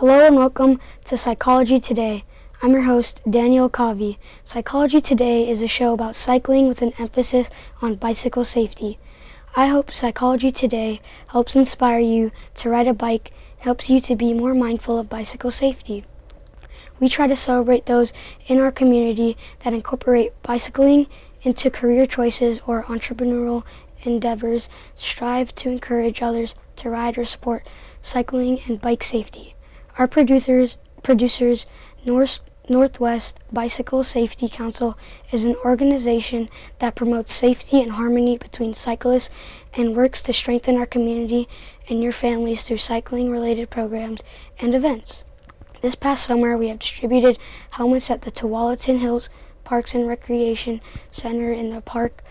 Hello and welcome to Psychology Today. I'm your host, Daniel Akhavi. Psychology Today is a show about cycling with an emphasis on bicycle safety. I hope Psychology Today helps inspire you to ride a bike and helps you to be more mindful of bicycle safety. We try to celebrate those in our community that incorporate bicycling into career choices or entrepreneurial endeavors, strive to encourage others to ride or support cycling and bike safety. Our producers, Northwest Bicycle Safety Council, is an organization that promotes safety and harmony between cyclists and works to strengthen our community and your families through cycling-related programs and events. This past summer, we have distributed helmets at the Tualatin Hills Parks and Recreation Center in the park,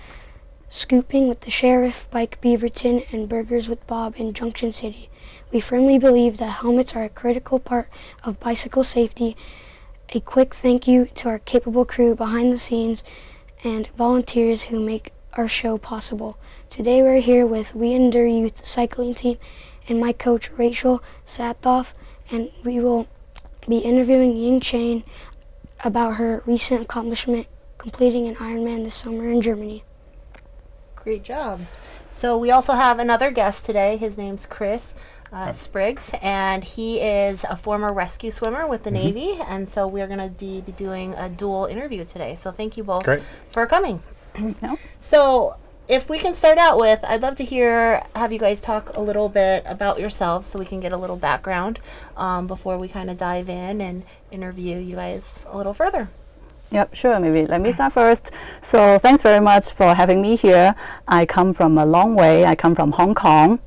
Scooping with the Sheriff, Bike Beaverton, and Burgers with Bob in Junction City. We firmly believe that helmets are a critical part of bicycle safety. A quick thank you to our capable crew behind the scenes and volunteers who make our show possible. Today we're here with We Endure Youth Cycling Team and my coach Rachel Saathoff, and we will be interviewing Ying Cheng about her recent accomplishment completing an Ironman this summer in Germany. Great job. So we also have another guest today. His name's Chris Spriggs, and he is a former rescue swimmer with the Navy, and so we're going to be doing a dual interview today. So thank you both for coming. So if we can start out with, I'd love to have you guys talk a little bit about yourselves so we can get a little background before we kind of dive in and interview you guys a little further. Yep, sure. Maybe let me start first. So thanks very much for having me here. I come from a long way. I come from Hong Kong.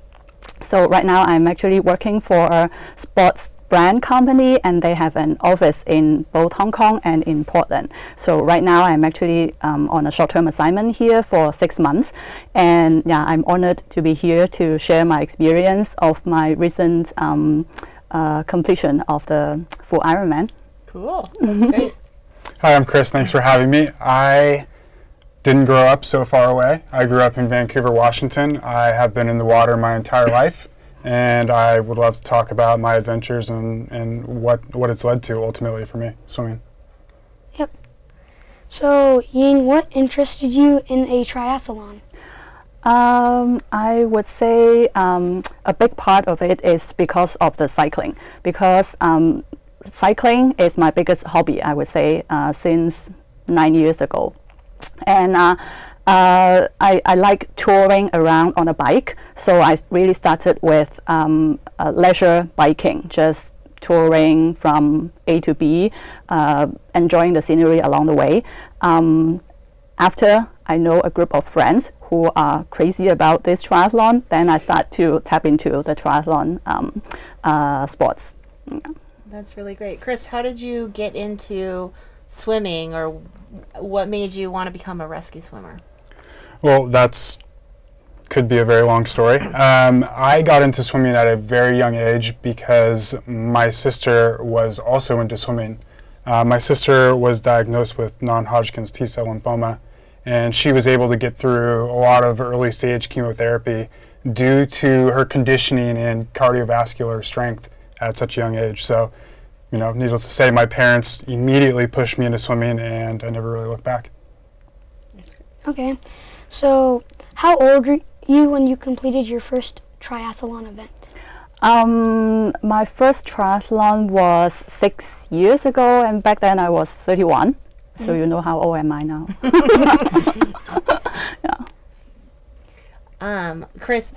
So right now I'm actually working for a sports brand company, and they have an office in both Hong Kong and in Portland. So right now I'm actually on a short-term assignment here for 6 months. And yeah, I'm honored to be here to share my experience of my recent completion of the full Ironman. Cool. That's great. Hi, I'm Chris. Thanks for having me. I didn't grow up so far away. I grew up in Vancouver, Washington. I have been in the water my entire life, and I would love to talk about my adventures and what it's led to ultimately for me, swimming. Yep. So, Ying, what interested you in a triathlon? I would say a big part of it is because of the cycling, because cycling is my biggest hobby, I would say, since 9 years ago. And I like touring around on a bike, so I really started with leisure biking, just touring from A to B, enjoying the scenery along the way. After I know a group of friends who are crazy about this triathlon, then I start to tap into the triathlon sports. Yeah. That's really great. Chris, how did you get into swimming, or what made you want to become a rescue swimmer? Well, could be a very long story. I got into swimming at a very young age because my sister was also into swimming. My sister was diagnosed with non-Hodgkin's T-cell lymphoma, and she was able to get through a lot of early stage chemotherapy due to her conditioning and cardiovascular strength at such a young age. So, needless to say, my parents immediately pushed me into swimming, and I never really looked back. Okay, so how old were you when you completed your first triathlon event? My first triathlon was 6 years ago, and back then I was 31. So you know how old am I now? Yeah. Chris,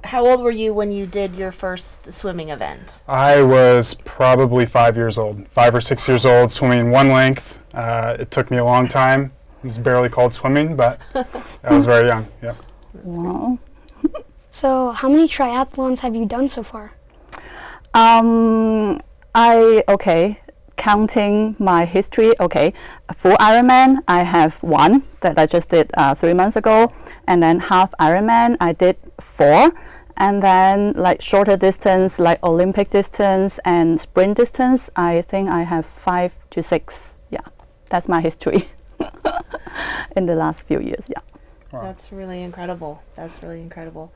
how old were you when you did your first swimming event? I was probably 5 years old, 5 or 6 years old, swimming one length. It took me a long time. It was barely called swimming, but I was very young. Yeah. Wow. So how many triathlons have you done so far? Counting my history, a full Ironman, I have one that I just did 3 months ago, and then half Ironman, I did 4, and then like shorter distance, like Olympic distance and sprint distance, I think I have 5 to 6. Yeah, that's my history in the last few years. Yeah. Wow. That's really incredible. That's really incredible.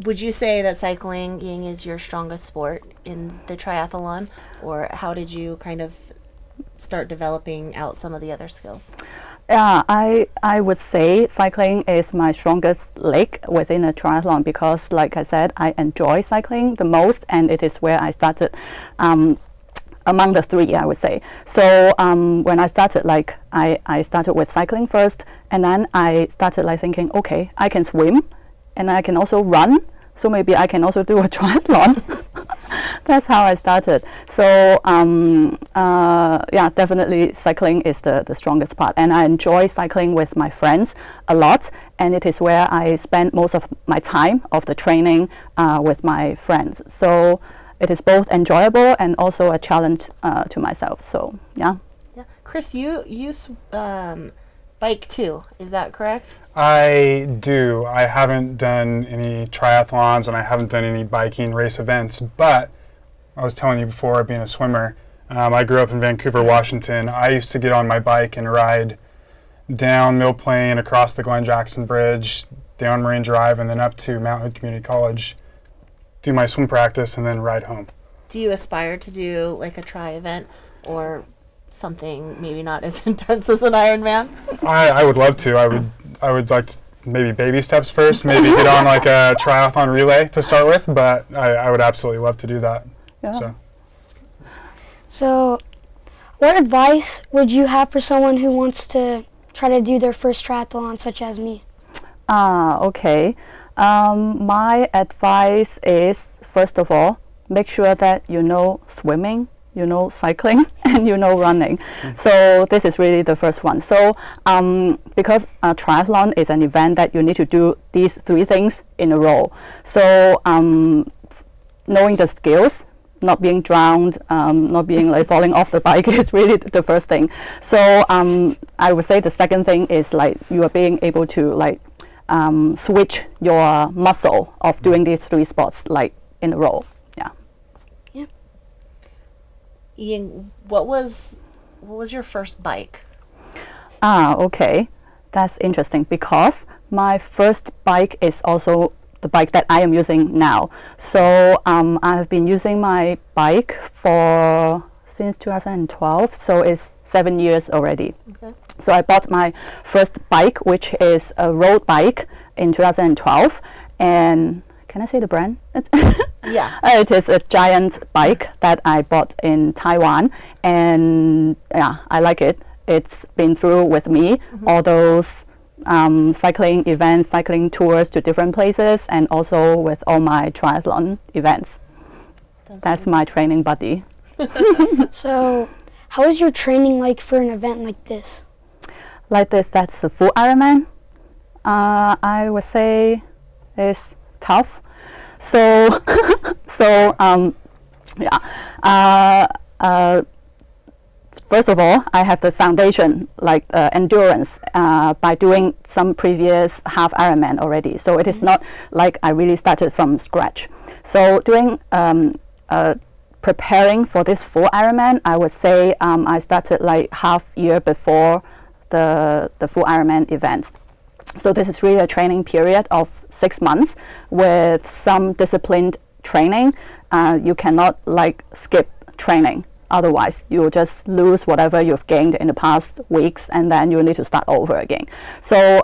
Would you say that cycling, Ying, is your strongest sport in the triathlon, or how did you kind of start developing out some of the other skills? Yeah, I would say cycling is my strongest leg within a triathlon because, like I said, I enjoy cycling the most, and it is where I started among the 3, I would say. So when I started, like I started with cycling first, and then I started like thinking, okay, I can swim, and I can also run, so maybe I can also do a triathlon. That's how I started. So yeah, definitely cycling is the strongest part, and I enjoy cycling with my friends a lot, and it is where I spend most of my time of the training with my friends. So it is both enjoyable and also a challenge to myself. So yeah. Yeah, Chris, you bike too, is that correct? I do. I haven't done any triathlons and I haven't done any biking race events, but I was telling you before, being a swimmer, I grew up in Vancouver, Washington. I used to get on my bike and ride down Mill Plain, across the Glen Jackson Bridge, down Marine Drive, and then up to Mount Hood Community College, do my swim practice, and then ride home. Do you aspire to do like a tri event or something maybe not as intense as an Ironman? I would love to. I would like to maybe baby steps first, maybe get on like a triathlon relay to start with, but I would absolutely love to do that. Yeah. So what advice would you have for someone who wants to try to do their first triathlon, such as me? Okay. My advice is, first of all, make sure that you know swimming, you know cycling, and you know running. So this is really the first one. So because triathlon is an event that you need to do these 3 things in a row. So knowing the skills, not being drowned, not being like falling off the bike is really the first thing. So I would say the second thing is like you are being able to like switch your muscle of doing these 3 sports like in a row. Yeah. Ying, what was your first bike? Okay, that's interesting because my first bike is also the bike that I am using now. So I've been using my bike since 2012, so it's 7 years already. Okay. So I bought my first bike, which is a road bike, in 2012, and can I say the brand? Yeah. It is a giant bike that I bought in Taiwan, and yeah, I like it. It's been through with me all those cycling events, cycling tours to different places, and also with all my triathlon events. That's my training buddy. So how is your training like for an event like this? Like this, that's the full Ironman. I would say it's tough. So, first of all, I have the foundation, like endurance, by doing some previous half Ironman already. So it is not like I really started from scratch. So doing preparing for this full Ironman, I would say I started like half year before the full Ironman event. So this is really a training period of 6 months with some disciplined training. You cannot like skip training. Otherwise, you'll just lose whatever you've gained in the past weeks, and then you need to start over again. So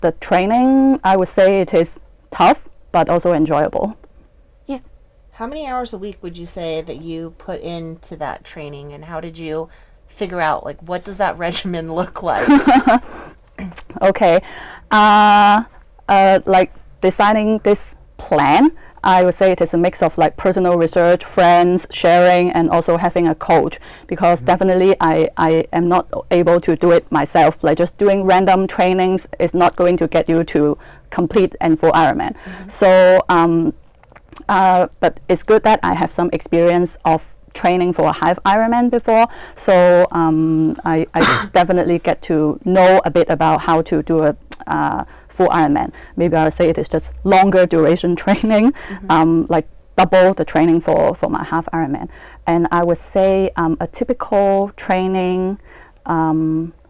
the training, I would say it is tough, but also enjoyable. Yeah. How many hours a week would you say that you put into that training, and how did you figure out, like, what does that regimen look like? Okay. Like designing this plan, I would say it is a mix of like personal research, friends, sharing, and also having a coach, because definitely I am not able to do it myself. Like just doing random trainings is not going to get you to complete and full Ironman. So But it's good that I have some experience of training for a half Ironman before, so I definitely get to know a bit about how to do a full Ironman. Maybe I would say it is just longer duration training, like double the training for my half Ironman. And I would say a typical training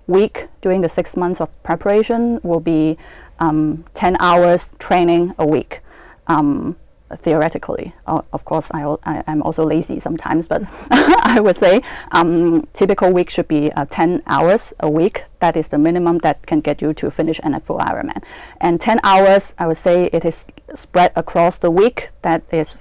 week during the 6 months of preparation will be 10 hours training a week. Theoretically, of course, I'm also lazy sometimes, but I would say typical week should be 10 hours a week. That is the minimum that can get you to finish a full Ironman. And 10 hours, I would say it is spread across the week. That is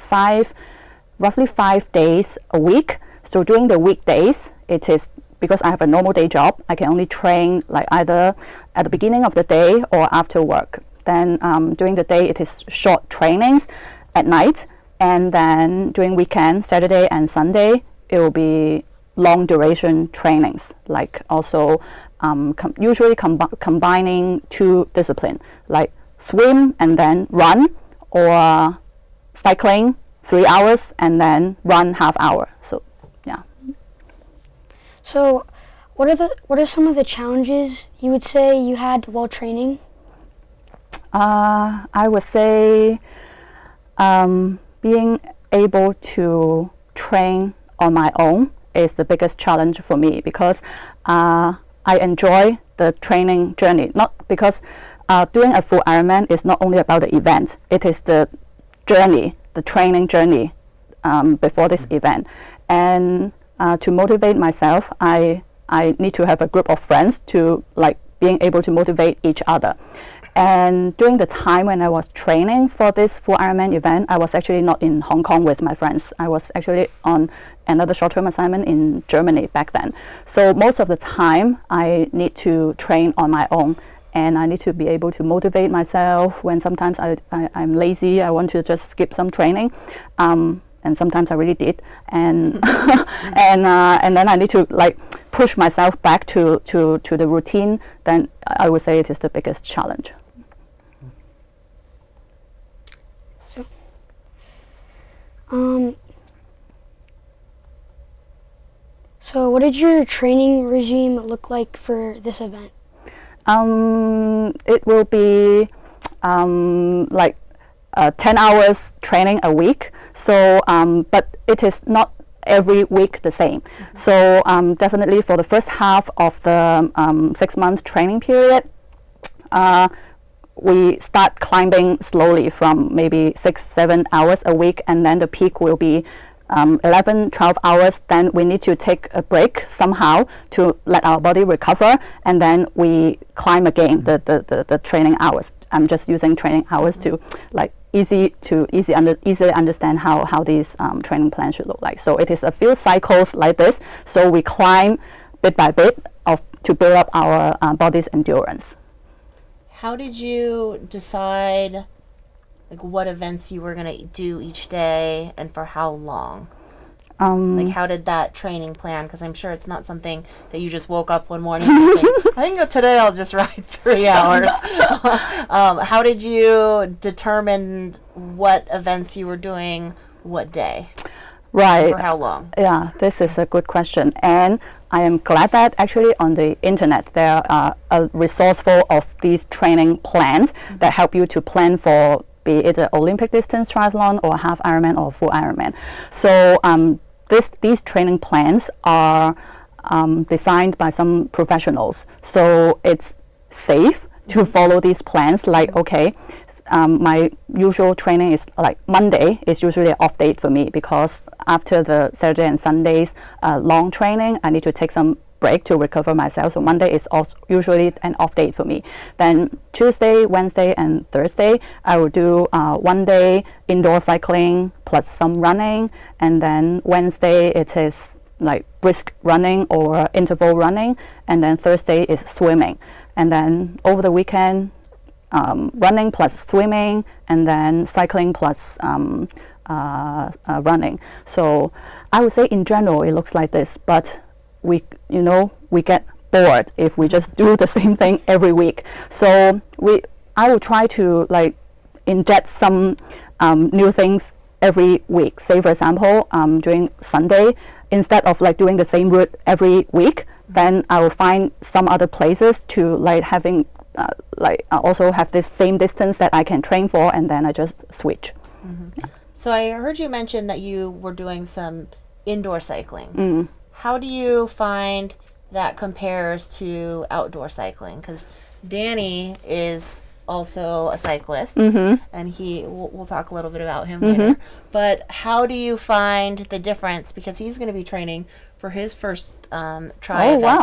roughly 5 days a week. So during the weekdays, it is, because I have a normal day job, I can only train like either at the beginning of the day or after work. Then during the day, it is short trainings at night, and then during weekend, Saturday and Sunday, it will be long duration trainings, like also usually combining two disciplines, like swim and then run, or cycling 3 hours and then run half hour. So yeah. So what are some of the challenges you would say you had while training? I would say being able to train on my own is the biggest challenge for me, because I enjoy the training journey. Not because doing a full Ironman is not only about the event, it is the journey, the training journey before this event. And to motivate myself, I need to have a group of friends to like being able to motivate each other. And during the time when I was training for this full Ironman event, I was actually not in Hong Kong with my friends. I was actually on another short-term assignment in Germany back then. So most of the time, I need to train on my own, and I need to be able to motivate myself when sometimes I'm lazy, I want to just skip some training. And sometimes I really did, and and then I need to like push myself back to the routine. Then I would say it is the biggest challenge. So what did your training regime look like for this event? It will be like 10 hours training a week. So, but it is not every week the same. So definitely for the first half of the 6 months training period, we start climbing slowly from maybe 6-7 hours a week, and then the peak will be 11-12 hours. Then we need to take a break somehow to let our body recover, and then we climb again the training hours. I'm just using training hours to like easily understand how these training plans should look like. So it is a few cycles like this. So we climb bit by bit to build up our body's endurance. How did you decide like what events you were gonna do each day and for how long? Like how did that training plan? Because I'm sure it's not something that you just woke up one morning and think, I think today I'll just ride 3 hours. How did you determine what events you were doing what day? Right. And for how long? Yeah, this is a good question. And I am glad that actually on the internet there are a resource full of these training plans that help you to plan for be it an Olympic distance triathlon or half Ironman or full Ironman. So these training plans are designed by some professionals. So it's safe to follow these plans. Like, okay, my usual training is like Monday is usually an off date for me, because after the Saturday and Sundays long training, I need to take some break to recover myself. So Monday is also usually an off date for me. Then Tuesday, Wednesday, and Thursday, I will do 1 day indoor cycling plus some running, and then Wednesday it is like brisk running or interval running, and then Thursday is swimming, and then over the weekend running plus swimming, and then cycling plus running. So I would say in general it looks like this, but we get bored if we just do the same thing every week. So I will try to like inject some new things every week. Say for example, during Sunday, instead of like doing the same route every week, then I will find some other places to like having also have this same distance that I can train for, and then I just switch. Yeah. So I heard you mention that you were doing some indoor cycling. How do you find that compares to outdoor cycling? Because Danny is also a cyclist, and we'll talk a little bit about him later. But how do you find the difference? Because he's going to be training for his first event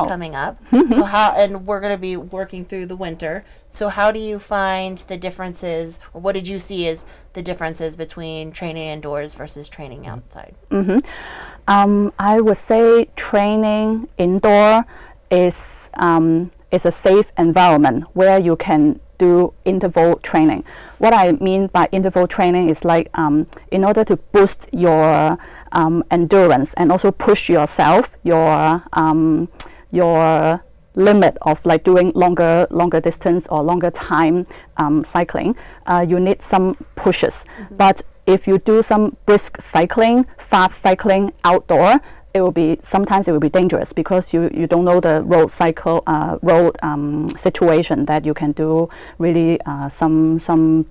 coming up. So and we're going to be working through the winter. So how do you find the differences, or what did you see as the differences between training indoors versus training outside? I would say training indoor is a safe environment where you can do interval training. What I mean by interval training is like in order to boost your endurance and also push yourself, your limit of like doing longer distance or longer time cycling, you need some pushes. But if you do some brisk cycling, fast cycling outdoor, sometimes it will be dangerous because you don't know the road situation that you can do really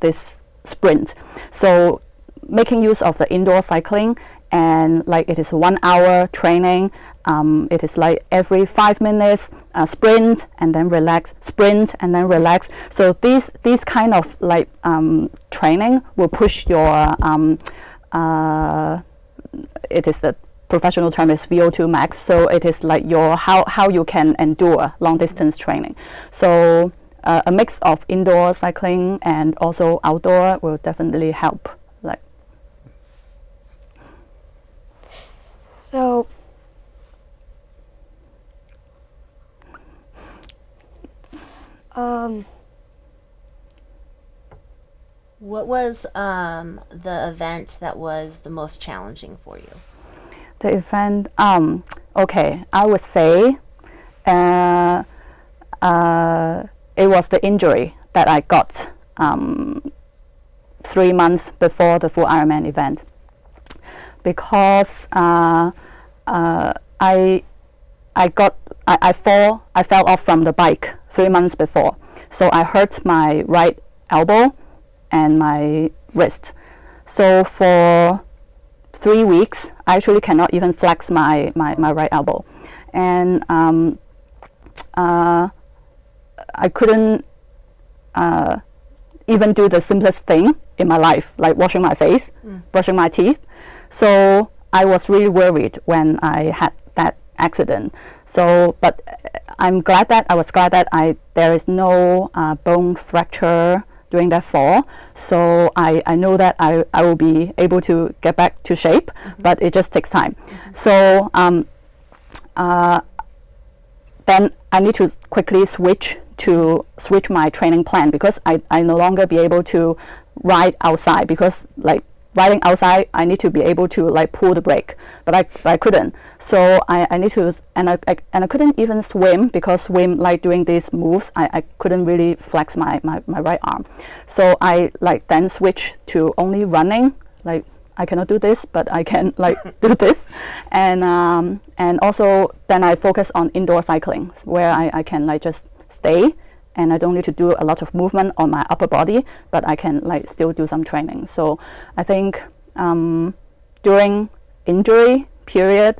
this sprint. So making use of the indoor cycling, and like it is 1 hour training, it is like every 5 minutes sprint and then relax, sprint and then relax. So these kind of like training will push your it is the professional term is VO2 max, so it is like your how you can endure long distance training. So a mix of indoor cycling and also outdoor will definitely help. Like So what was the event that was the most challenging for you? the event, okay, I would say it was the injury that I got 3 months before the full Ironman event, because I fell off from the bike 3 months before, so I hurt my right elbow and my wrist. So for 3 weeks, I actually cannot even flex my right elbow, and I couldn't even do the simplest thing in my life, like washing my face, brushing my teeth. So I was really worried when I had that accident. So, but I was glad that there is no bone fracture during that fall. So I know that I will be able to get back to shape, but it just takes time. So then I need to quickly switch my training plan, because I no longer be able to ride outside, because like riding outside I need to be able to like pull the brake, but I couldn't. So I need to, and I couldn't even swim, because swim, like doing these moves, I couldn't really flex my right arm. So I like then switch to only running. Like I cannot do this, but I can like do this, and also then I focus on indoor cycling, where I can like just stay, and I don't need to do a lot of movement on my upper body, but I can like still do some training. So I think during injury period,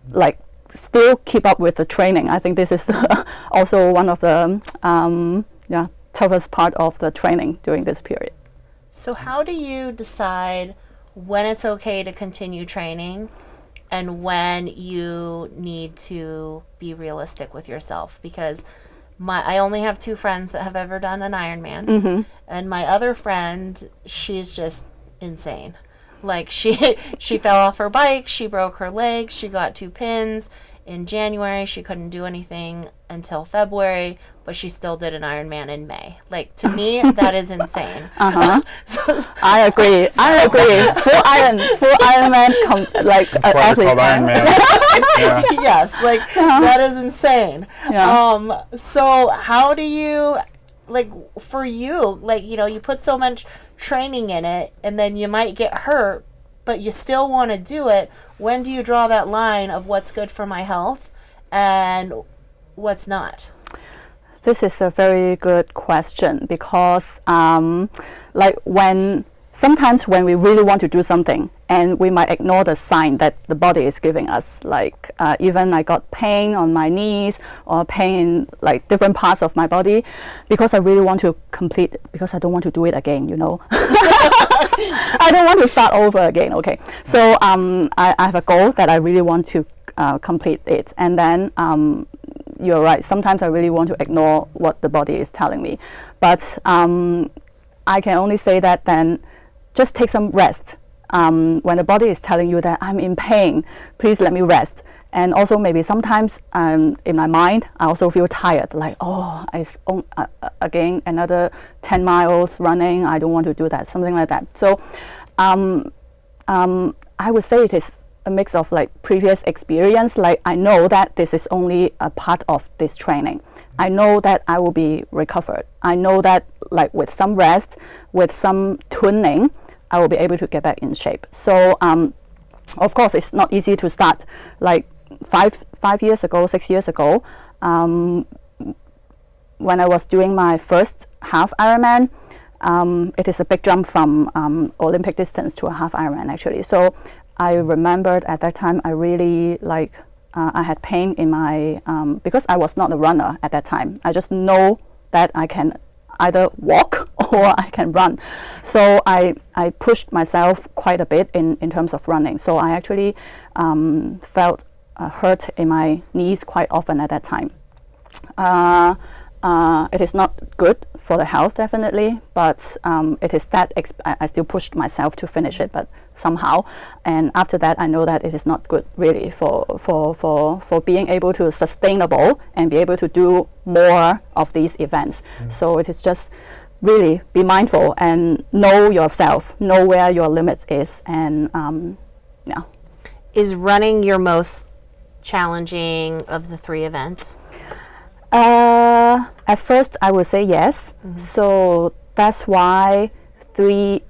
like still keep up with the training. I think this is also one of the toughest part of the training during this period. So how do you decide when it's okay to continue training and when you need to be realistic with yourself? Because I only have 2 friends that have ever done an Ironman, and my other friend, she's just insane. Like she fell off her bike, she broke her leg, she got 2 pins. In January, she couldn't do anything until February, but she still did an Ironman in May. Like, to me, that is insane. So, I agree. Full Ironman, like That's why they're called Ironman. Yeah. Yes, like that is insane. Yeah. So how do you, like, for you, like, you know, you put so much training in it, and then you might get hurt, but you still want to do it. When do you draw that line of what's good for my health and what's not? This is a very good question, because sometimes when we really want to do something and we might ignore the sign that the body is giving us, like even I got pain on my knees or pain in like different parts of my body, because I really want to complete, because I don't want to do it again, you know. I don't want to start over again. Okay, so I have a goal that I really want to complete it, and then you're right, sometimes I really want to ignore what the body is telling me, but I can only say that then just take some rest. When the body is telling you that I'm in pain, please let me rest. And also maybe sometimes in my mind, I also feel tired, like, oh, again, another 10 miles running, I don't want to do that, something like that. So I would say it is a mix of like previous experience, like I know that this is only a part of this training. I know that I will be recovered. I know that like with some rest, with some tuning, I will be able to get back in shape. So of course it's not easy to start. Like 5 years ago, 6 years ago, when I was doing my first half Ironman, it is a big jump from Olympic distance to a half Ironman actually. So I remembered at that time I really like I had pain in my because I was not a runner at that time. I just know that I can either walk or I can run. So I pushed myself quite a bit in terms of running. So I actually felt hurt in my knees quite often at that time. It is not good for the health, definitely, but it is that I still pushed myself to finish it, but somehow. And after that, I know that it is not good really for being able to sustainable and be able to do more of these events. So it is just really be mindful and know yourself, know where your limit is, and yeah. Is running your most challenging of the 3 events? At first, I would say yes. So that's why 3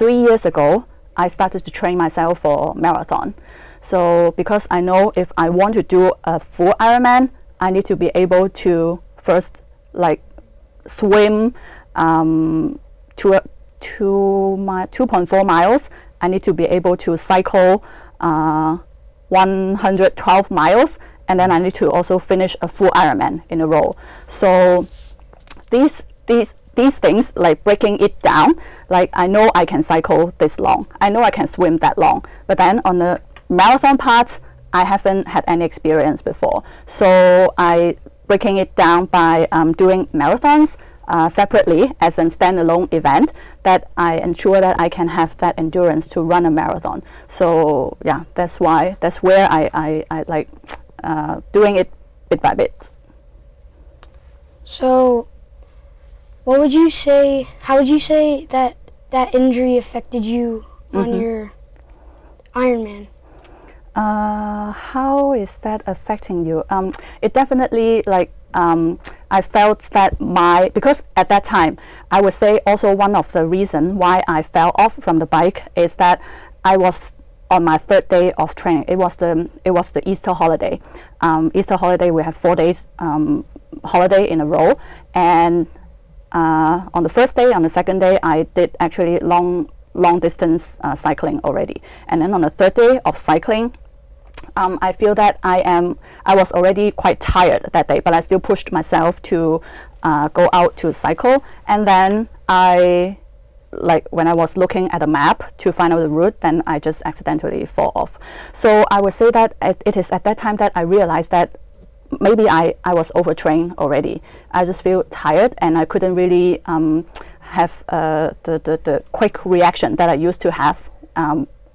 years ago, I started to train myself for marathon. So because I know if I want to do a full Ironman, I need to be able to first like swim 2.4 miles. I need to be able to cycle 112 miles. And then I need to also finish a full Ironman in a row. So these things, like breaking it down, like I know I can cycle this long, I know I can swim that long, but then on the marathon part, I haven't had any experience before. So I breaking it down by doing marathons separately as a standalone event, that I ensure that I can have that endurance to run a marathon. So yeah, that's where I like doing it bit by bit. So how would you say that injury affected you on your Ironman? How is that affecting you? It definitely like I felt that because at that time, I would say also one of the reasons why I fell off from the bike is that I was on my 3rd day of training. It was the Easter holiday. Easter holiday, we have 4 days holiday in a row, and on the first day, on the second day, I did actually long distance cycling already, and then on the 3rd day of cycling, I feel that I was already quite tired that day, but I still pushed myself to go out to cycle, and then when I was looking at a map to find out the route, then I just accidentally fall off. So I would say that it is at that time that I realized that maybe I was overtrained already. I just feel tired and I couldn't really have the quick reaction that I used to have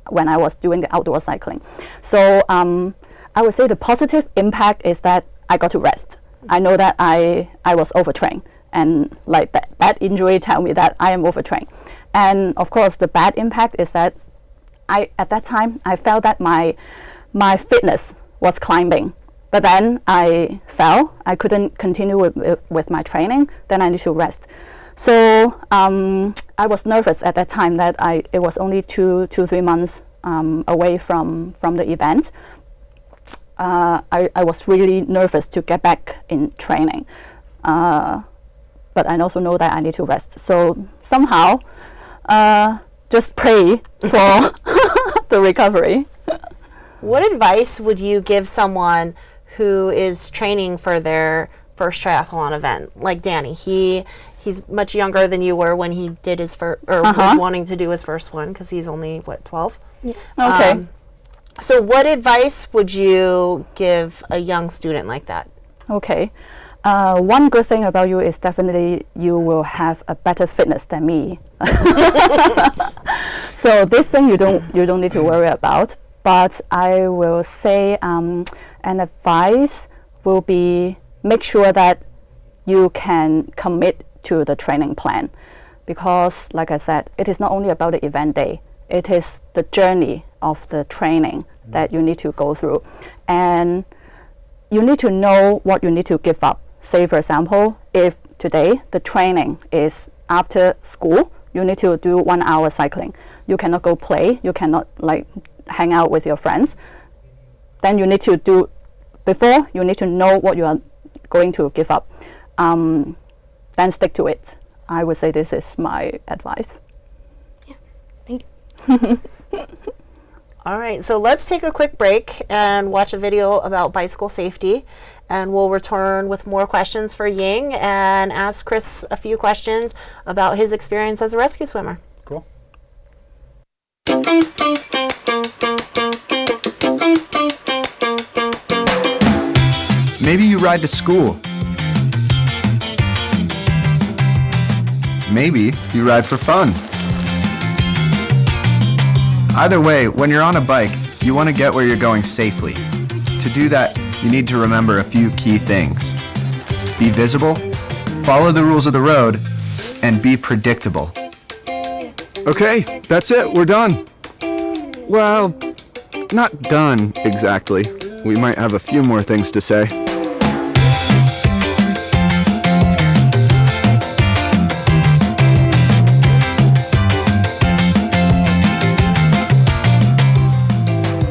when I was doing the outdoor cycling. So I would say the positive impact is that I got to rest. I know that I was overtrained. And like that injury tell me that I am overtrained. And of course, the bad impact is that at that time I felt that my fitness was climbing, but then I fell. I couldn't continue with my training. Then I need to rest. So I was nervous at that time that it was only 3 months away from the event. I was really nervous to get back in training. But I also know that I need to rest. So somehow, just pray for the recovery. What advice would you give someone who is training for their first triathlon event? Like Danny, he's much younger than you were when he did his first, or was wanting to do his first one, because he's only, what, 12? Yeah. Okay. So what advice would you give a young student like that? Okay. One good thing about you is definitely you will have a better fitness than me. So this thing you don't need to worry about. But I will say an advice will be make sure that you can commit to the training plan, because like I said, it is not only about the event day, it is the journey of the training that you need to go through. And you need to know what you need to give up. Say for example, if today the training is after school, you need to do 1 hour cycling. You cannot go play, you cannot like hang out with your friends. Then you need to do, before you need to know what you are going to give up. Then stick to it. I would say this is my advice. Yeah, thank you. All right, so let's take a quick break and watch a video about bicycle safety, and we'll return with more questions for Ying and ask Chris a few questions about his experience as a rescue swimmer. Cool. Maybe you ride to school. Maybe you ride for fun. Either way, when you're on a bike, you want to get where you're going safely. To do that, you need to remember a few key things. Be visible, follow the rules of the road, and be predictable. Okay, that's it, we're done. Well, not done exactly. We might have a few more things to say.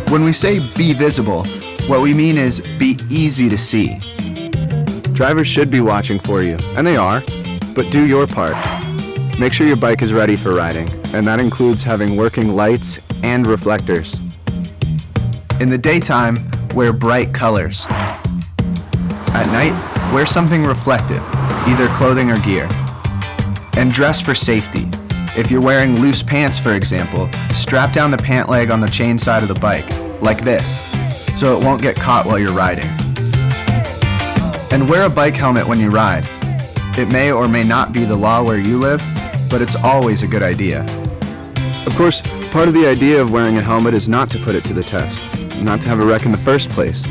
When we say be visible, what we mean is be easy to see. Drivers should be watching for you, and they are, but do your part. Make sure your bike is ready for riding, and that includes having working lights and reflectors. In the daytime, wear bright colors. At night, wear something reflective, either clothing or gear. And dress for safety. If you're wearing loose pants, for example, strap down the pant leg on the chain side of the bike, like this, so it won't get caught while you're riding. And wear a bike helmet when you ride. It may or may not be the law where you live, but it's always a good idea. Of course, part of the idea of wearing a helmet is not to put it to the test, not to have a wreck in the first place.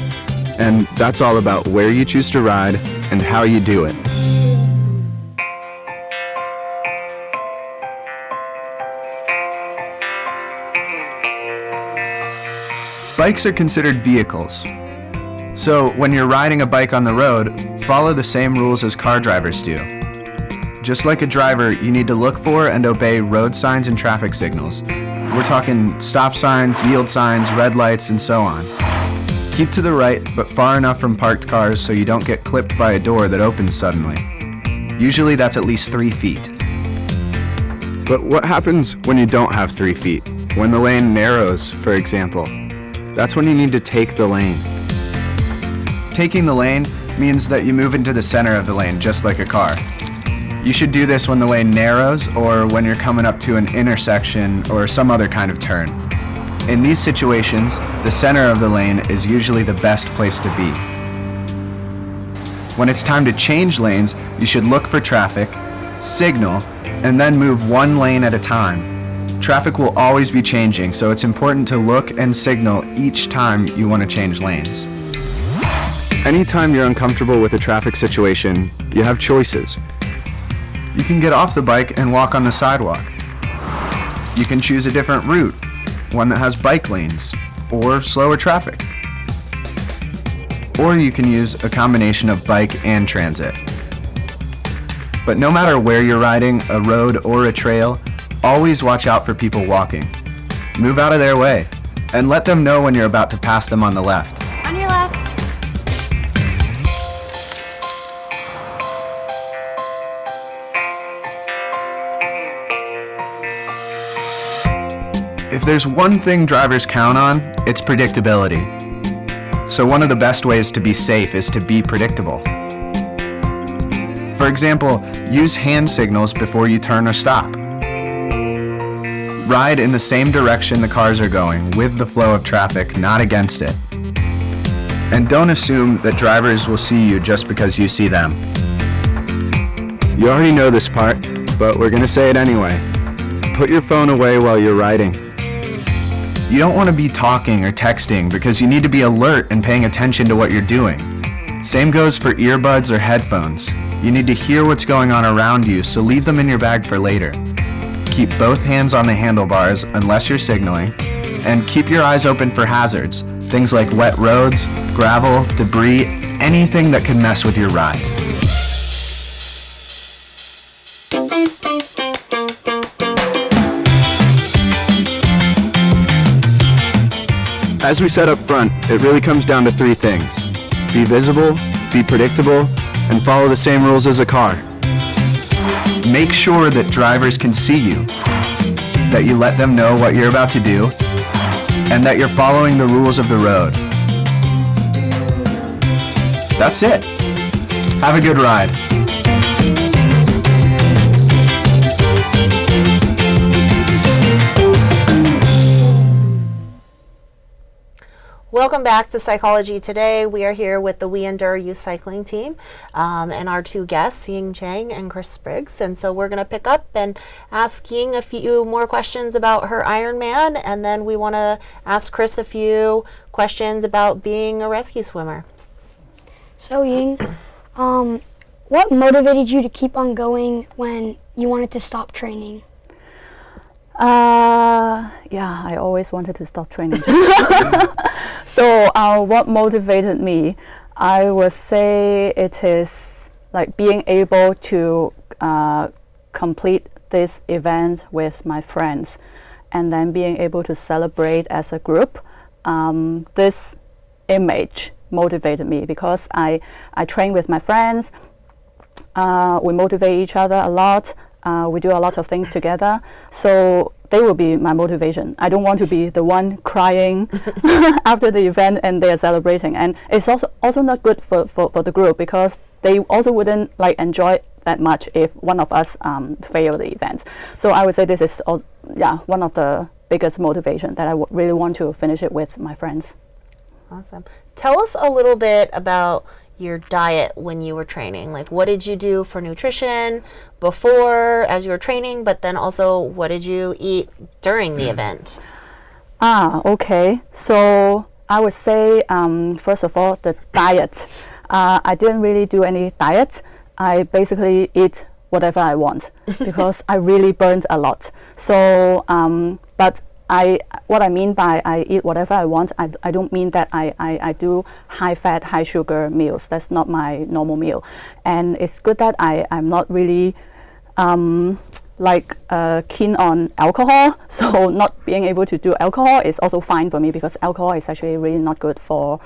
And that's all about where you choose to ride and how you do it. Bikes are considered vehicles. So when you're riding a bike on the road, follow the same rules as car drivers do. Just like a driver, you need to look for and obey road signs and traffic signals. We're talking stop signs, yield signs, red lights, and so on. Keep to the right, but far enough from parked cars so you don't get clipped by a door that opens suddenly. Usually that's at least 3 feet. But what happens when you don't have 3 feet? When the lane narrows, for example? That's when you need to take the lane. Taking the lane means that you move into the center of the lane, just like a car. You should do this when the lane narrows or when you're coming up to an intersection or some other kind of turn. In these situations, the center of the lane is usually the best place to be. When it's time to change lanes, you should look for traffic, signal, and then move one lane at a time. Traffic will always be changing, so it's important to look and signal each time you want to change lanes. Anytime you're uncomfortable with a traffic situation, you have choices. You can get off the bike and walk on the sidewalk. You can choose a different route, one that has bike lanes, or slower traffic. Or you can use a combination of bike and transit. But no matter where you're riding, a road or a trail, always watch out for people walking. Move out of their way and let them know when you're about to pass them on the left. On your left. If there's one thing drivers count on, it's predictability. So one of the best ways to be safe is to be predictable. For example, use hand signals before you turn or stop. Ride in the same direction the cars are going, with the flow of traffic, not against it. And don't assume that drivers will see you just because you see them. You already know this part, but we're gonna say it anyway. Put your phone away while you're riding. You don't want to be talking or texting because you need to be alert and paying attention to what you're doing. Same goes for earbuds or headphones. You need to hear what's going on around you, so leave them in your bag for later. Keep both hands on the handlebars unless you're signaling, and keep your eyes open for hazards, things like wet roads, gravel, debris, anything that can mess with your ride. As we said up front, it really comes down to three things. Be visible, be predictable, and follow the same rules as a car. Make sure that drivers can see you, that you let them know what you're about to do, and that you're following the rules of the road. That's it. Have a good ride. Welcome back to Psychology Today. We are here with the We Endure Youth Cycling team and our two guests, Ying, Cheng, and Chris Spriggs. And so we're going to pick up and ask Ying a few more questions about her Ironman, and then we want to ask Chris a few questions about being a rescue swimmer. So Ying, what motivated you to keep on going when you wanted to stop training? Yeah, I always wanted to stop training. So what motivated me, I would say it is like being able to complete this event with my friends, and then being able to celebrate as a group. This image motivated me because I train with my friends. We motivate each other a lot. We do a lot of things together, so they will be my motivation. I don't want to be the one crying after the event and they're celebrating. And it's also not good for the group, because they also wouldn't like enjoy that much if one of us fail the event. So I would say this is one of the biggest motivation that I really want to finish it with my friends. Awesome. Tell us a little bit about your diet when you were training. Like, what did you do for nutrition before as you were training, but then also what did you eat during the event? Okay. So I would say, first of all, the diet. I didn't really do any diet. I basically eat whatever I want because I really burned a lot. So, but what I mean by I eat whatever I want, I don't mean that I do high fat, high sugar meals. That's not my normal meal. And it's good that I'm not really keen on alcohol. So not being able to do alcohol is also fine for me, because alcohol is actually really not good for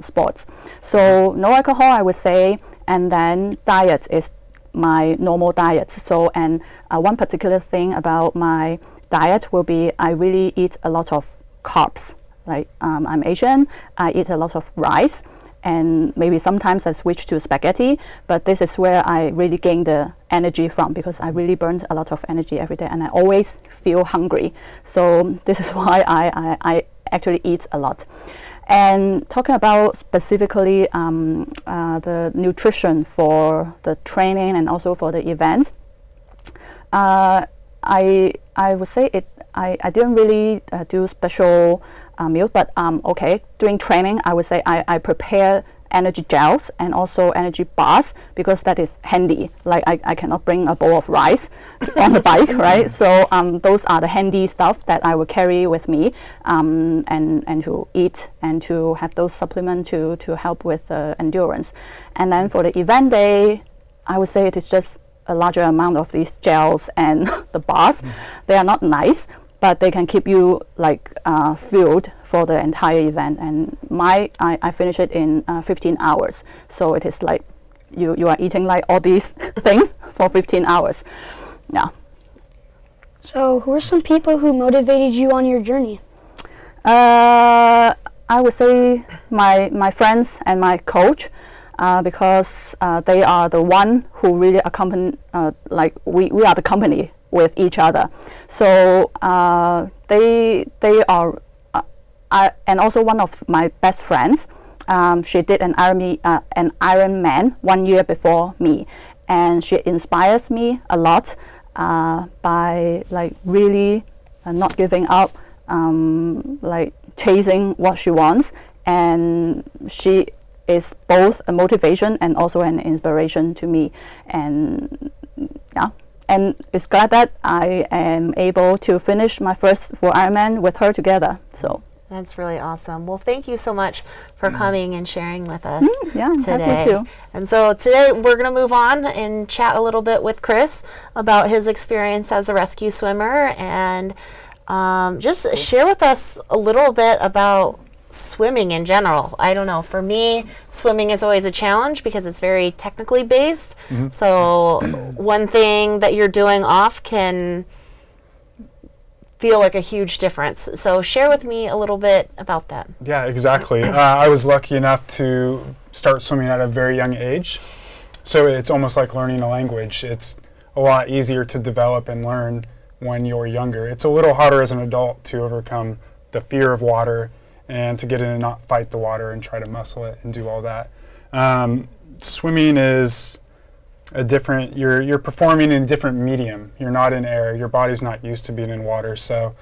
sports. So no alcohol, I would say. And then diet is my normal diet. So, and one particular thing about my diet will be I really eat a lot of carbs. Like I'm Asian, I eat a lot of rice, and maybe sometimes I switch to spaghetti, but this is where I really gain the energy from, because I really burn a lot of energy every day and I always feel hungry. So this is why I actually eat a lot. And talking about specifically the nutrition for the training and also for the event, I would say I didn't really do special meal, but okay, during training I would say I prepare energy gels and also energy bars, because that is handy. Like I cannot bring a bowl of rice on the bike, right? So those are the handy stuff that I will carry with me and to eat and to have those supplements to help with endurance. And then for the event day, I would say it is just a larger amount of these gels and the baths. They are not nice, but they can keep you like filled for the entire event. And I finish it in 15 hours. So it is like you are eating like all these things for 15 hours. Yeah. So who are some people who motivated you on your journey? I would say my friends and my coach, because they are the one who really accompany, like we are the company with each other. So they are, and also one of my best friends, she did an Ironman 1 year before me, and she inspires me a lot by like really not giving up, like chasing what she wants, and she is both a motivation and also an inspiration to me. And yeah, and it's glad that I am able to finish my first full Ironman with her together. So That's really awesome. Well, thank you so much for coming and sharing with us yeah, I'm today. happy to. And so today we're going to move on and chat a little bit with Chris about his experience as a rescue swimmer, and just share with us a little bit about swimming in general. I don't know, for me, swimming is always a challenge because it's very technically based. So one thing that you're doing off can feel like a huge difference. So share with me a little bit about that. Yeah, exactly. I was lucky enough to start swimming at a very young age. So it's almost like learning a language. It's a lot easier to develop and learn when you're younger. It's a little harder as an adult to overcome the fear of water and to get in and not fight the water and try to muscle it and do all that. Swimming is a different, you're performing in a different medium. You're not in air. Your body's not used to being in water. So,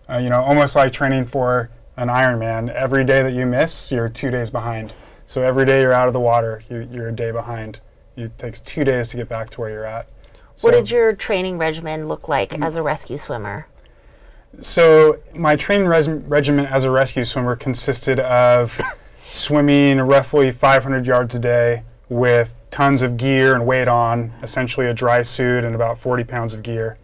almost like training for an Ironman, every day that you miss, you're 2 days behind. So every day you're out of the water, you're a day behind. It takes 2 days to get back to where you're at. What did your training regimen look like as a rescue swimmer? So my training regimen as a rescue swimmer consisted of swimming roughly 500 yards a day with tons of gear and weight on, essentially a dry suit and about 40 pounds of gear.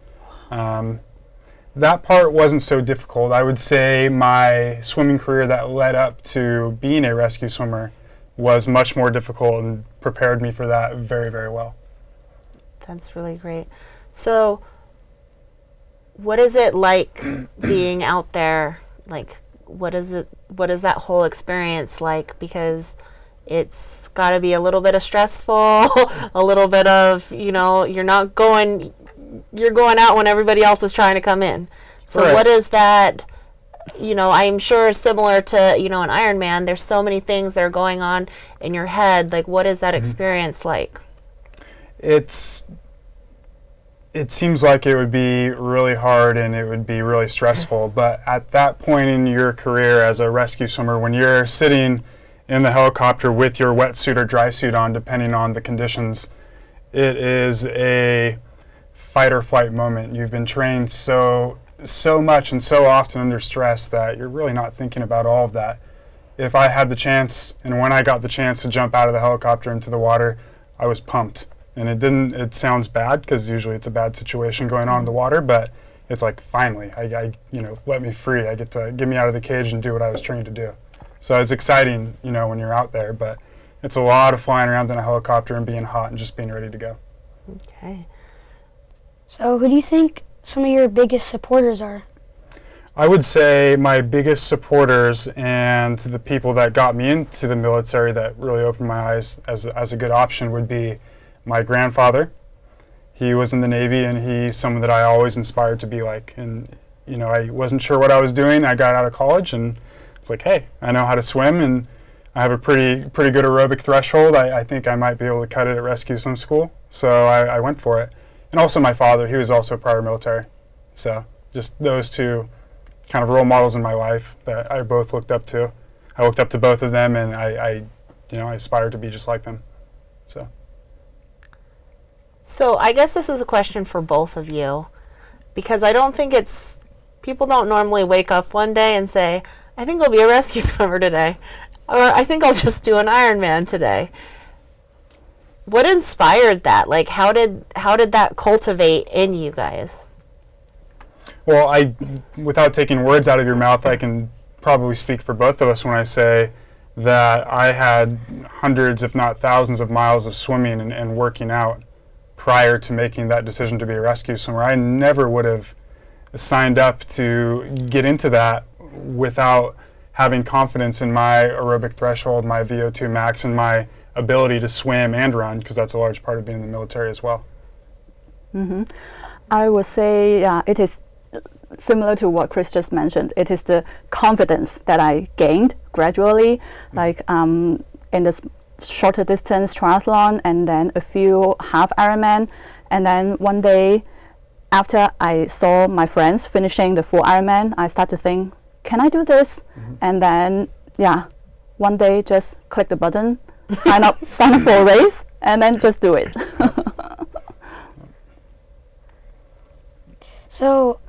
That part wasn't so difficult. I would say my swimming career that led up to being a rescue swimmer was much more difficult and prepared me for that very, very well. That's really great. So what is it like being out there? Like, what is that whole experience like? Because it's got to be a little bit of stressful, a little bit of, you're going out when everybody else is trying to come in. So Right. What is that, I'm sure similar to, an Ironman, there's so many things that are going on in your head. Like, what is that experience like? It seems like it would be really hard and it would be really stressful, but at that point in your career as a rescue swimmer, when you're sitting in the helicopter with your wetsuit or dry suit on, depending on the conditions, it is a fight or flight moment. You've been trained so much and so often under stress that you're really not thinking about all of that. If I had the chance, and when I got the chance to jump out of the helicopter into the water, I was pumped. And it sounds bad because usually it's a bad situation going on in the water, but it's like, finally, I let me free. I get me out of the cage and do what I was trained to do. So it's exciting, when you're out there, but it's a lot of flying around in a helicopter and being hot and just being ready to go. Okay. So who do you think some of your biggest supporters are? I would say my biggest supporters and the people that got me into the military that really opened my eyes as a good option would be my grandfather. He was in the Navy, and he's someone that I always inspired to be like. And I wasn't sure what I was doing. I got out of college, and it's like, hey, I know how to swim, and I have a pretty good aerobic threshold. I think I might be able to cut it at rescue swim school. So I went for it. And also my father, he was also prior military. So just those two kind of role models in my life that I both looked up to. I looked up to both of them, and I aspired to be just like them. So I guess this is a question for both of you, because I don't think people don't normally wake up one day and say, I think I'll be a rescue swimmer today, or I think I'll just do an Ironman today. what inspired that? Like, how did that cultivate in you guys? Well, without taking words out of your mouth, I can probably speak for both of us when I say that I had hundreds, if not thousands, of miles of swimming and working out prior to making that decision to be a rescue swimmer. I never would have signed up to get into that without having confidence in my aerobic threshold, my VO2 max, and my ability to swim and run, because that's a large part of being in the military as well. I would say it is similar to what Chris just mentioned. It is the confidence that I gained gradually, like in the shorter distance triathlon, and then a few half Ironman, and then one day after I saw my friends finishing the full Ironman, I started to think, can I do this? And then one day just click the button, sign up for a race, and then just do it. So,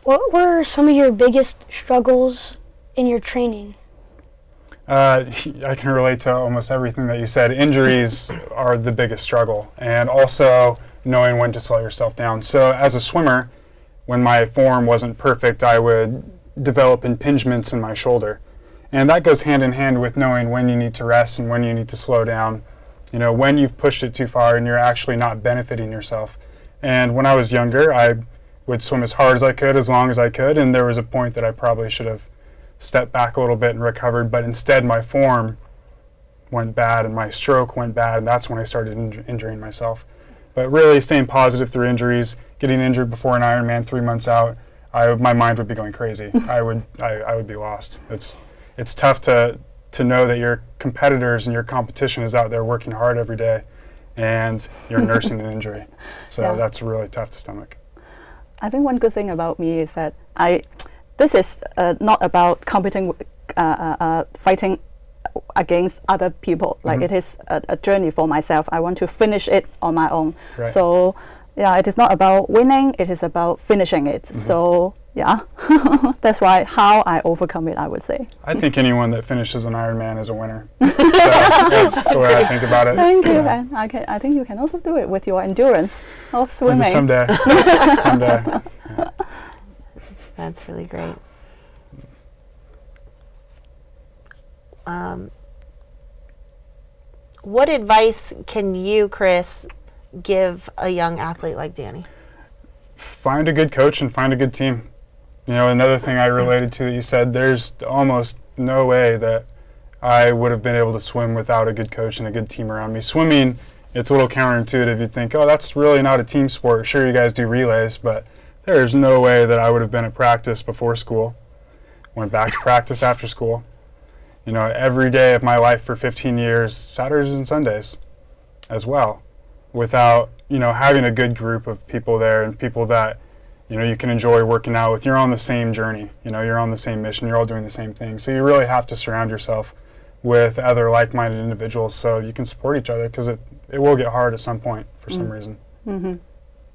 what were some of your biggest struggles in your training? I can relate to almost everything that you said. Injuries are the biggest struggle, and also knowing when to slow yourself down. So as a swimmer, when my form wasn't perfect, I would develop impingements in my shoulder. And that goes hand in hand with knowing when you need to rest and when you need to slow down. You know, when you've pushed it too far and you're actually not benefiting yourself. And when I was younger, I would swim as hard as I could, as long as I could, and there was a point that I probably should have stepped back a little bit and recovered, but instead my form went bad and my stroke went bad, and that's when I started injuring myself. But really staying positive through injuries, getting injured before an Ironman 3 months out, my mind would be going crazy. I would be lost. It's tough to know that your competitors and your competition is out there working hard every day, and you're nursing an injury. So that's really tough to stomach. I think one good thing about me is that this is not about competing, fighting against other people. Like it is a journey for myself. I want to finish it on my own. Right. So it is not about winning. It is about finishing it. So that's why how I overcome it, I would say. I think anyone that finishes an Ironman is a winner. So that's the way I think about it. Thank you, and I think you can also do it with your endurance of swimming. Maybe someday. Someday. Yeah. That's really great. What advice can you, Chris, give a young athlete like Danny? Find a good coach and find a good team. You know, another thing I related to that you said, there's almost no way that I would have been able to swim without a good coach and a good team around me. Swimming, it's a little counterintuitive. You'd think, oh, that's really not a team sport. Sure, you guys do relays, but there's no way that I would have been at practice before school, went back to practice after school. You know, every day of my life for 15 years, Saturdays and Sundays as well, without, you know, having a good group of people there and people that, you know, you can enjoy working out with. You're on the same journey, you know, you're on the same mission, you're all doing the same thing. So you really have to surround yourself with other like-minded individuals so you can support each other, because it will get hard at some point for some reason.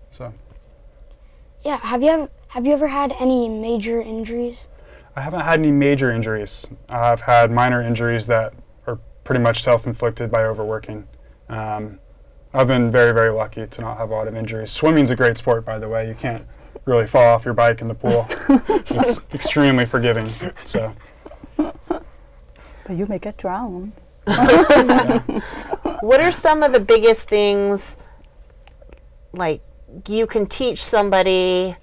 So. Yeah, have you ever had any major injuries? I haven't had any major injuries. I've had minor injuries that are pretty much self-inflicted by overworking. I've been very, very lucky to not have a lot of injuries. Swimming's a great sport, by the way. You can't really fall off your bike in the pool. It's extremely forgiving. So. But you may get drowned. What are some of the biggest things, like, you can teach somebody,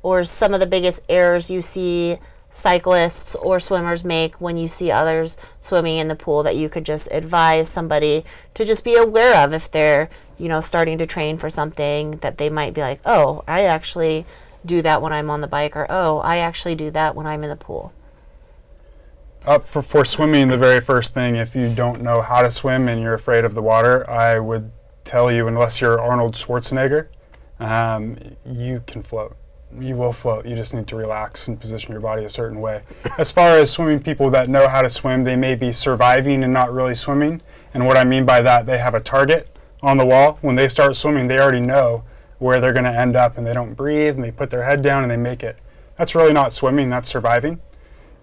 or some of the biggest errors you see cyclists or swimmers make when you see others swimming in the pool, that you could just advise somebody to just be aware of if they're, you know, starting to train for something, that they might be like, oh, I actually do that when I'm on the bike, or oh, I actually do that when I'm in the pool? For swimming, the very first thing, if you don't know how to swim and you're afraid of the water, I would tell you, unless you're Arnold Schwarzenegger, you can float. You will float. You just need to relax and position your body a certain way. As far as swimming people that know how to swim, they may be surviving and not really swimming. And what I mean by that, they have a target on the wall. When they start swimming, they already know where they're going to end up, and they don't breathe, and they put their head down and they make it. That's really not swimming, that's surviving.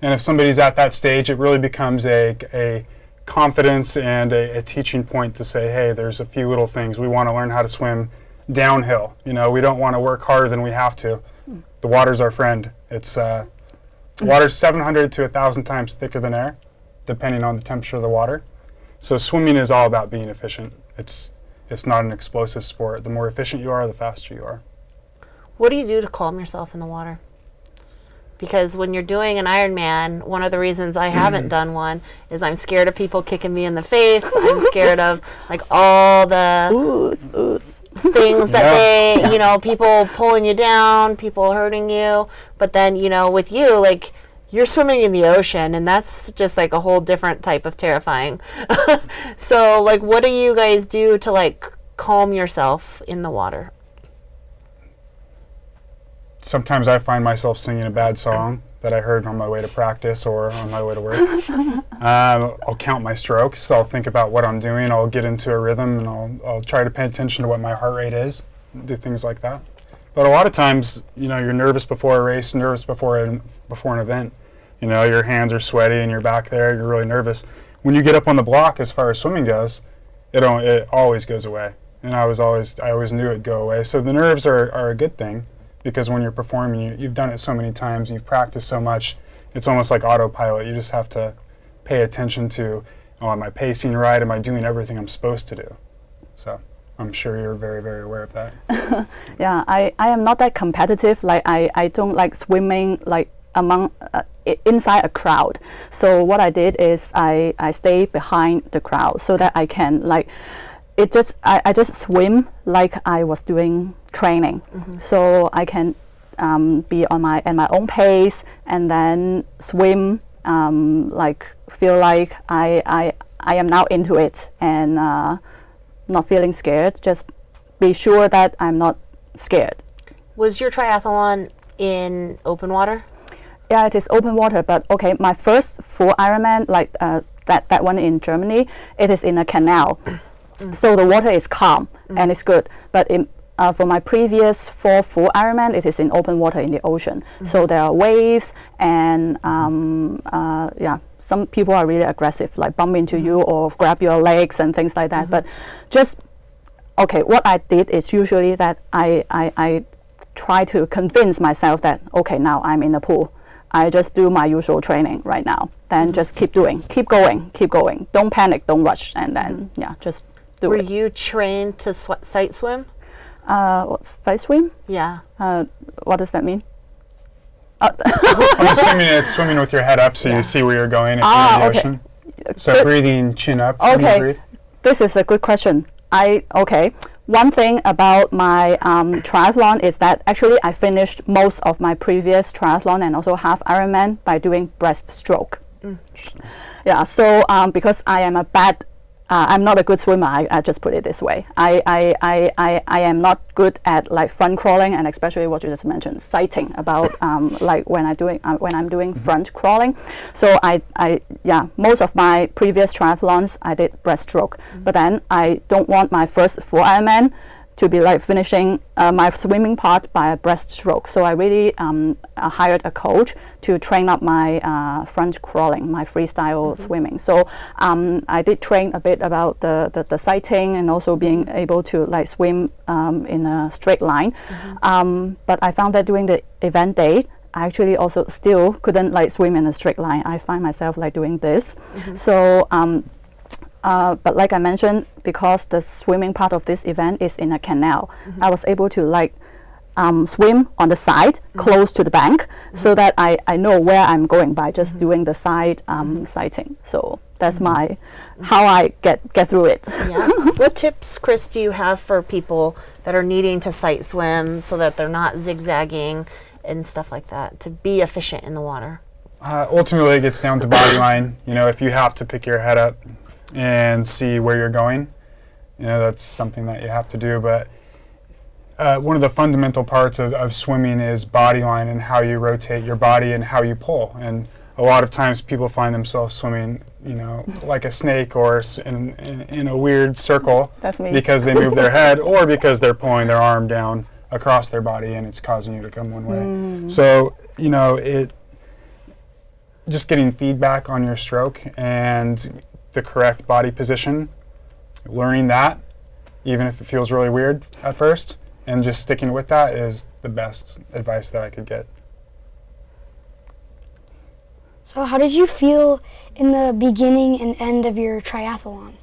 And if somebody's at that stage, it really becomes a confidence and a teaching point to say, hey, there's a few little things. We want to learn how to swim downhill. You know, we don't want to work harder than we have to. The water's our friend. It's water's 700 to 1,000 times thicker than air, depending on the temperature of the water. So swimming is all about being efficient. It's not an explosive sport. The more efficient you are, the faster you are. What do you do to calm yourself in the water? Because when you're doing an Ironman, one of the reasons I haven't done one is I'm scared of people kicking me in the face. I'm scared of like all the things that they, you know, people pulling you down, people hurting you. But then, you know, with you, like, you're swimming in the ocean, and that's just like a whole different type of terrifying. So, like, what do you guys do to like calm yourself in the water? Sometimes I find myself singing a bad song that I heard on my way to practice or on my way to work. I'll count my strokes. I'll think about what I'm doing. I'll get into a rhythm, and I'll try to pay attention to what my heart rate is. Do things like that. But a lot of times, you know, you're nervous before a race, nervous before an event. You know, your hands are sweaty and you're back there. You're really nervous. When you get up on the block, as far as swimming goes, it always goes away. And I always knew it'd go away. So the nerves are a good thing. Because when you're performing, you've done it so many times, you've practiced so much, it's almost like autopilot. You just have to pay attention to, oh, am I pacing right? Am I doing everything I'm supposed to do? So I'm sure you're very, very aware of that. Yeah, I am not that competitive. Like I don't like swimming like among inside a crowd. So what I did is I stay behind the crowd so that I can like. I just swim like I was doing training, so I can be at my own pace and then swim like feel like I am now into it and not feeling scared. Just be sure that I'm not scared. Was your triathlon in open water? Yeah, it is open water, but okay, my first full Ironman, like that one in Germany, it is in a canal. So the water is calm and it's good. But for my previous 4 full Ironman, it is in open water in the ocean. So there are waves and some people are really aggressive, like bump into you or grab your legs and things like that. But just, okay, what I did is usually that I try to convince myself that, okay, now I'm in the pool. I just do my usual training right now. Then just keep going. Don't panic, don't rush, and then, just do it. Were you trained to sight swim? Sight swim? Yeah. What does that mean? I'm assuming it's swimming with your head up so you see where you're going if you're in the ocean. So breathing chin up. Okay, this is a good question. One thing about my triathlon is that actually I finished most of my previous triathlon and also half Ironman by doing breaststroke. Yeah, so because I am I'm not a good swimmer. I just put it this way. I am not good at like front crawling and especially what you just mentioned, sighting about like when I'm doing front crawling. So most of my previous triathlons I did breaststroke, but then I don't want my first full Ironman to be like finishing my swimming part by a breaststroke. So I really hired a coach to train up my front crawling, my freestyle swimming. So I did train a bit about the sighting and also being able to like swim in a straight line. But I found that during the event day, I actually also still couldn't like swim in a straight line. I find myself like doing this. So but like I mentioned, because the swimming part of this event is in a canal, I was able to like swim on the side close to the bank so that I know where I'm going by just doing the side sighting. So that's how I get through it. Yeah. What tips, Chris, do you have for people that are needing to sight swim so that they're not zigzagging and stuff like that to be efficient in the water? Ultimately, it gets down to body line. You know, if you have to pick your head up and see where you're going, you know, that's something that you have to do. But one of the fundamental parts of swimming is body line and how you rotate your body and how you pull. And a lot of times people find themselves swimming, you know, like a snake or in a weird circle. That's me. Because they move their head or because they're pulling their arm down across their body and it's causing you to come one way. So, you know, just getting feedback on your stroke and the correct body position, learning that, even if it feels really weird at first, and just sticking with that is the best advice that I could get. So how did you feel in the beginning and end of your triathlon?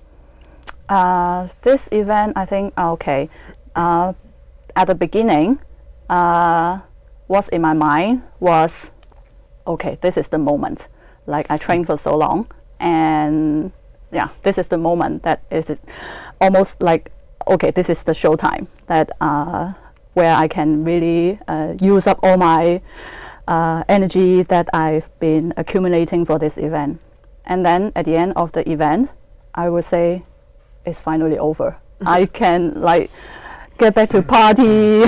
This event, I think, okay. At the beginning, what's in my mind was, okay, this is the moment. Like, I trained for so long, and yeah, this is the moment that is almost like, okay, this is the showtime that where I can really use up all my energy that I've been accumulating for this event. And then at the end of the event, I would say, it's finally over. I can like get back to party.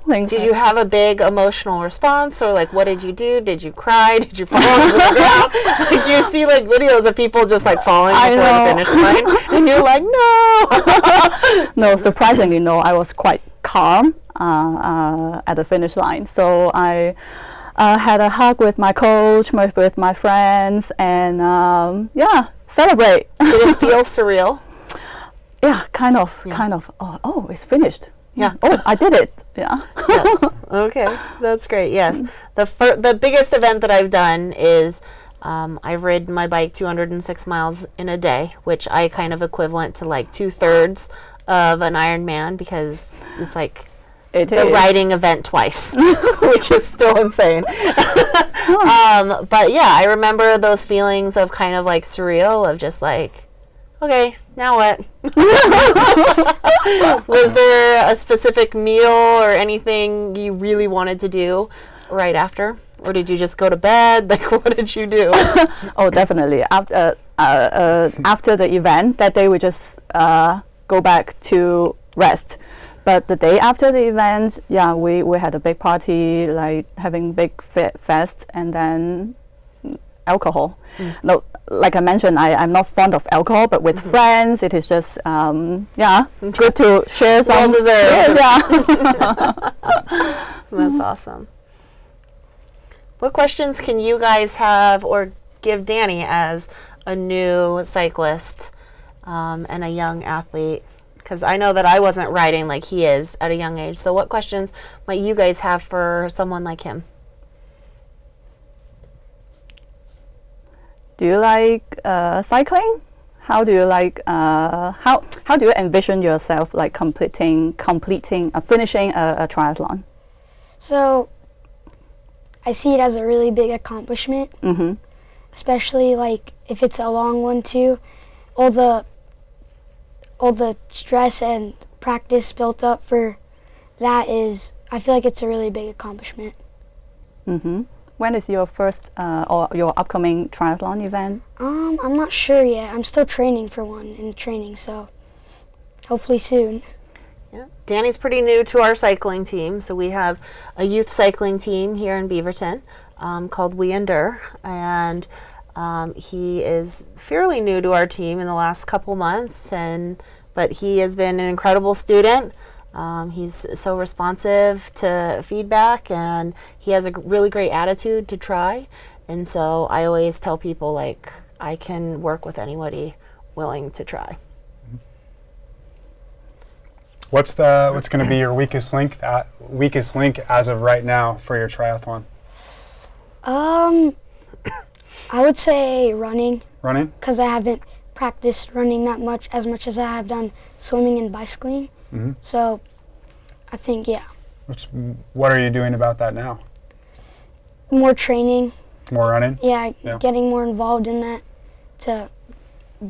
Did you have a big emotional response, or like what did you do? Did you cry? Did you fall onto the ground? Like you see like videos of people just like falling before the finish line, and you're like, no. No, surprisingly, no. I was quite calm at the finish line. So I had a hug with my coach, with my friends, and yeah, celebrate. Did it feel surreal? Yeah, kind of. Oh, it's finished. Yeah. Oh, I did it. Yeah. Yes. Okay, that's great. Yes, the biggest event that I've done is I've ridden my bike 206 miles in a day, which I kind of equivalent to like 2/3 of an Ironman, because it's like the riding event twice, which is still insane. But yeah, I remember those feelings of kind of like surreal, of just like, okay, now what? Was there a specific meal or anything you really wanted to do right after? Or did you just go to bed? Like, what did you do? Oh, definitely. After the event, that day we just go back to rest. But the day after the event, yeah, we had a big party, like having big fest, and then alcohol. No, like I mentioned, I'm not fond of alcohol, but with friends, it is just, good to share some. Well deserved. Yeah. That's awesome. What questions can you guys have or give Danny as a new cyclist and a young athlete? Because I know that I wasn't riding like he is at a young age. So what questions might you guys have for someone like him? Do you like cycling? How do you like how do you envision yourself like finishing a triathlon? So I see it as a really big accomplishment, especially like if it's a long one too. All the stress and practice built up for that is, I feel like it's a really big accomplishment. When is your first or your upcoming triathlon event? I'm not sure yet. I'm still training for one in training, so hopefully soon. Yeah. Danny's pretty new to our cycling team, so we have a youth cycling team here in Beaverton called We Endure, and he is fairly new to our team in the last couple months, but he has been an incredible student. He's so responsive to feedback, and he has a really great attitude to try. And so I always tell people, like, I can work with anybody willing to try. What's going to be your weakest link as of right now for your triathlon? I would say running. Running? Because I haven't practiced running that much as I have done swimming and bicycling. So I think, yeah. What are you doing about that now? More training. More running? Yeah, getting more involved in that to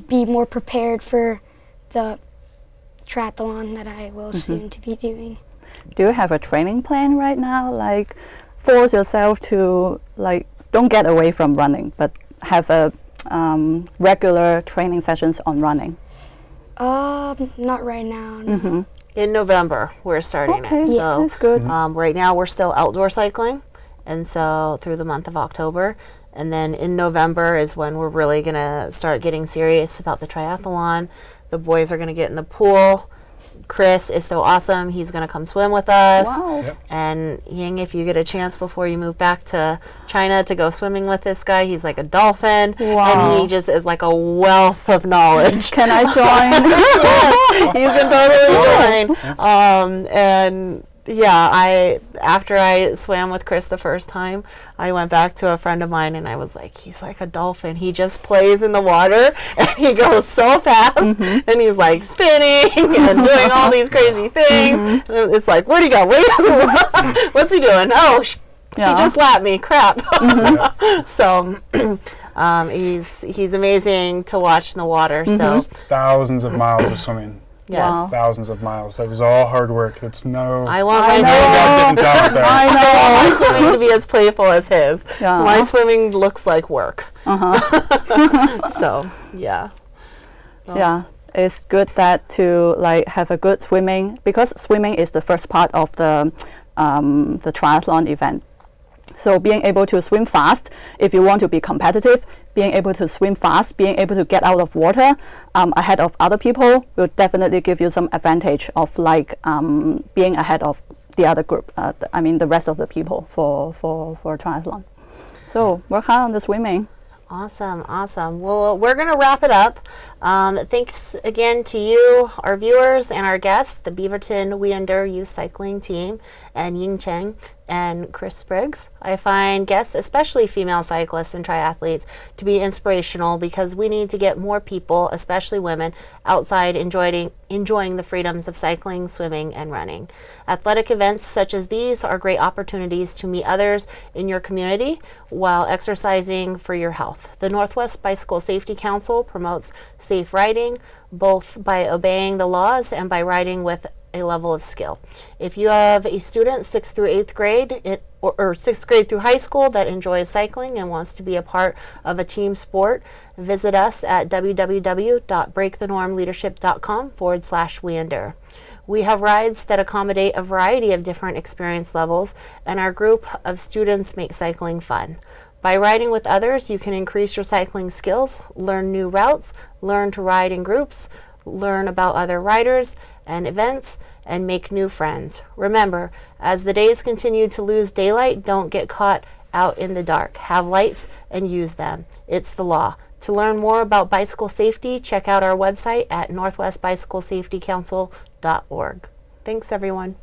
be more prepared for the triathlon that I will soon to be doing. Do you have a training plan right now? Like, force yourself to, like, don't get away from running, but have a regular training sessions on running? Not right now. No. In November, we're starting it. Yeah, So that's good. right now, we're still outdoor cycling, and so through the month of October. And then in November is when we're really going to start getting serious about the triathlon. The boys are going to get in the pool, Chris is so awesome. He's going to come swim with us. Wow. Yep. And Ying, if you get a chance before you move back to China to go swimming with this guy, he's like a dolphin. Wow. And he just is like a wealth of knowledge. Can I join? Yes, you can totally join. And yeah, after I swam with Chris the first time, I went back to a friend of mine and I was like, he's like a dolphin. He just plays in the water and he goes so fast and he's like spinning and doing all these crazy things. And it's like, where'd he go? What's he doing? Oh, he just lapped me. Crap. So he's amazing to watch in the water. So There's thousands of miles of swimming. yes. Wow. Thousands of miles. That was all hard work. That's no. I want I my know. God getting talent there. I my know. swimming to be as playful as his. Yeah. My swimming looks like work. Uh-huh. So yeah. Yeah, it's good that to like have a good swimming, because swimming is the first part of the triathlon event. So being able to swim fast, if you want to be competitive, being able to swim fast, being able to get out of water ahead of other people will definitely give you some advantage of like being ahead of the other group. The rest of the people for triathlon. So work hard on the swimming. Awesome. Well, we're going to wrap it up. Thanks again to you, our viewers, and our guests, the Beaverton We Endure Youth Cycling Team, and Ying Cheng and Chris Spriggs. I find guests, especially female cyclists and triathletes, to be inspirational because we need to get more people, especially women, outside enjoying the freedoms of cycling, swimming, and running. Athletic events such as these are great opportunities to meet others in your community while exercising for your health. The Northwest Bicycle Safety Council promotes safe riding, both by obeying the laws and by riding with a level of skill. If you have a student 6th through 8th grade or 6th grade through high school that enjoys cycling and wants to be a part of a team sport, visit us at www.breakthenormleadership.com/weendure. We have rides that accommodate a variety of different experience levels, and our group of students make cycling fun. By riding with others, you can increase your cycling skills, learn new routes, learn to ride in groups, learn about other riders and events, and make new friends. Remember, as the days continue to lose daylight, don't get caught out in the dark. Have lights and use them. It's the law. To learn more about bicycle safety, check out our website at northwestbicyclesafetycouncil.org. Thanks, everyone.